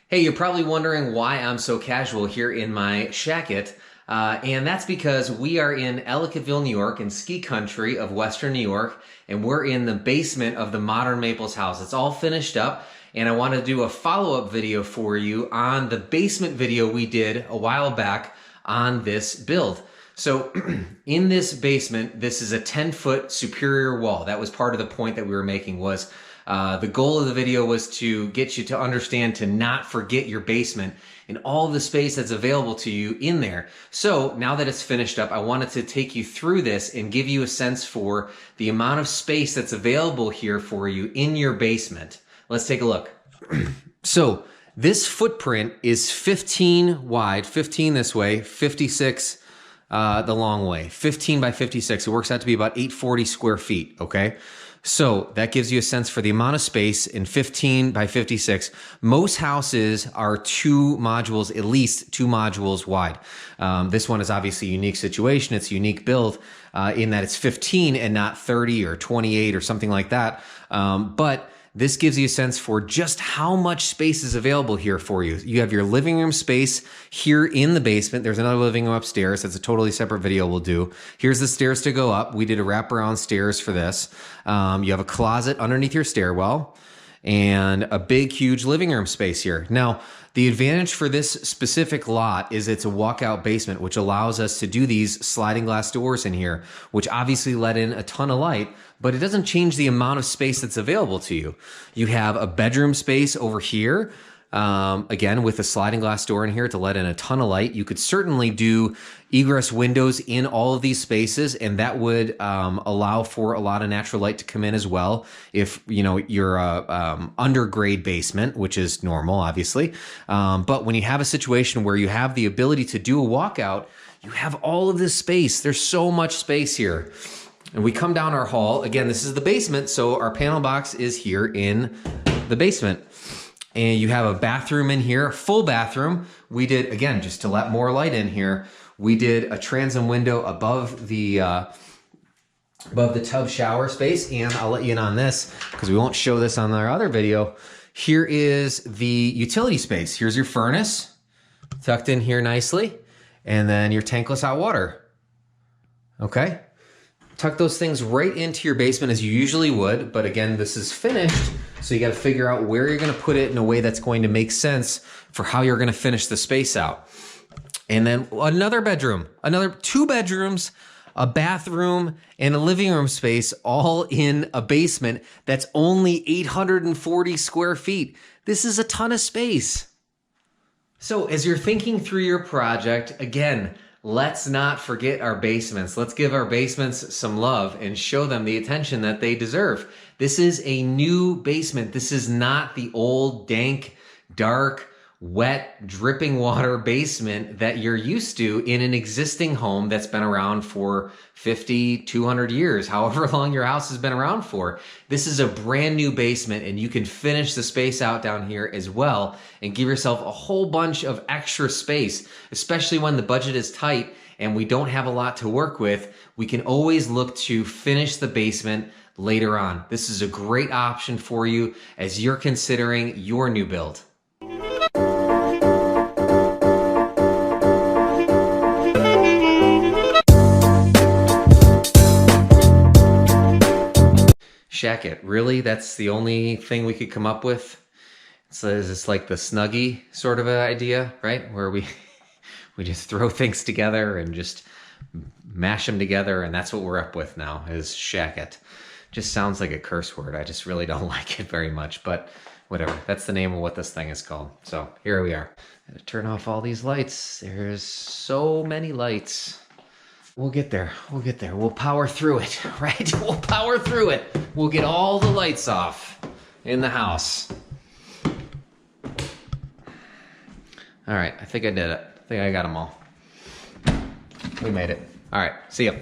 Hey, you're probably wondering why I'm so casual here in my shacket. And that's because we are in Ellicottville, New York, in ski country of Western New York, and we're in the basement of the Modern Maples house. It's all finished up, and I want to do a follow-up video for you on the basement video we did a while back on this build. So in this basement, this is a 10-foot superior wall. That was part of the point that we were making was the goal of the video was to get you to understand to not forget your basement and all the space that's available to you in there. So now that it's finished up, I wanted to take you through this and give you a sense for the amount of space that's available here for you in your basement. Let's take a look. So this footprint is 15 wide, 15 this way, 56 the long way, 15 by 56. It works out to be about 840 square feet, okay? So that gives you a sense for the amount of space in 15 by 56. Most houses are 2 modules, at least 2 modules wide. This one is obviously a unique situation. It's a unique build in that it's 15 and not 30 or 28 or something like that. But this gives you a sense for just how much space is available here for you. You have your living room space here in the basement. There's another living room upstairs. That's a totally separate video we'll do. Here's the stairs to go up. We did a wraparound stairs for this. You have a closet underneath your stairwell and a big, huge living room space here. Now, the advantage for this specific lot is it's a walkout basement, which allows us to do these sliding glass doors in here, which obviously let in a ton of light, but it doesn't change the amount of space that's available to you. You have a bedroom space over here, again, with a sliding glass door in here to let in a ton of light. You could certainly do egress windows in all of these spaces, and that would allow for a lot of natural light to come in as well if you're a undergrade basement, which is normal, obviously. But when you have a situation where you have the ability to do a walkout, you have all of this space. There's so much space here. And we come down our hall. Again, this is the basement, so our panel box is here in the basement. And you have a bathroom in here, full bathroom. We did, again, just to let more light in here, we did a transom window above the tub shower space. And I'll let you in on this because we won't show this on our other video. Here is the utility space. Here's your furnace tucked in here nicely. And then your tankless hot water. Okay. Tuck those things right into your basement as you usually would. But again, this is finished. So you got to figure out where you're going to put it in a way that's going to make sense for how you're going to finish the space out. And then another bedroom, another 2 bedrooms, a bathroom, and a living room space, all in a basement that's only 840 square feet. This is a ton of space. So as you're thinking through your project, again, let's not forget our basements. Let's give our basements some love and show them the attention that they deserve. This is a new basement. This is not the old, dank, dark, wet, dripping water basement that you're used to in an existing home that's been around for 50, 200 years, however long your house has been around for. This is a brand new basement, and you can finish the space out down here as well and give yourself a whole bunch of extra space, especially when the budget is tight and we don't have a lot to work with. We can always look to finish the basement later on. This is a great option for you as you're considering your new build. Shacket, really? That's the only thing we could come up with? So it's like the Snuggie sort of an idea, right? Where we just throw things together and just mash them together, and that's what we're up with now, is shacket. Just sounds like a curse word. I just really don't like it very much, but whatever. That's the name of what this thing is called. So here we are. Turn off all these lights. There's so many lights. We'll get there. We'll get there. We'll power through it, right? We'll power through it. We'll get all the lights off in the house. All right. I think I did it. I think I got them all. We made it. All right. See ya.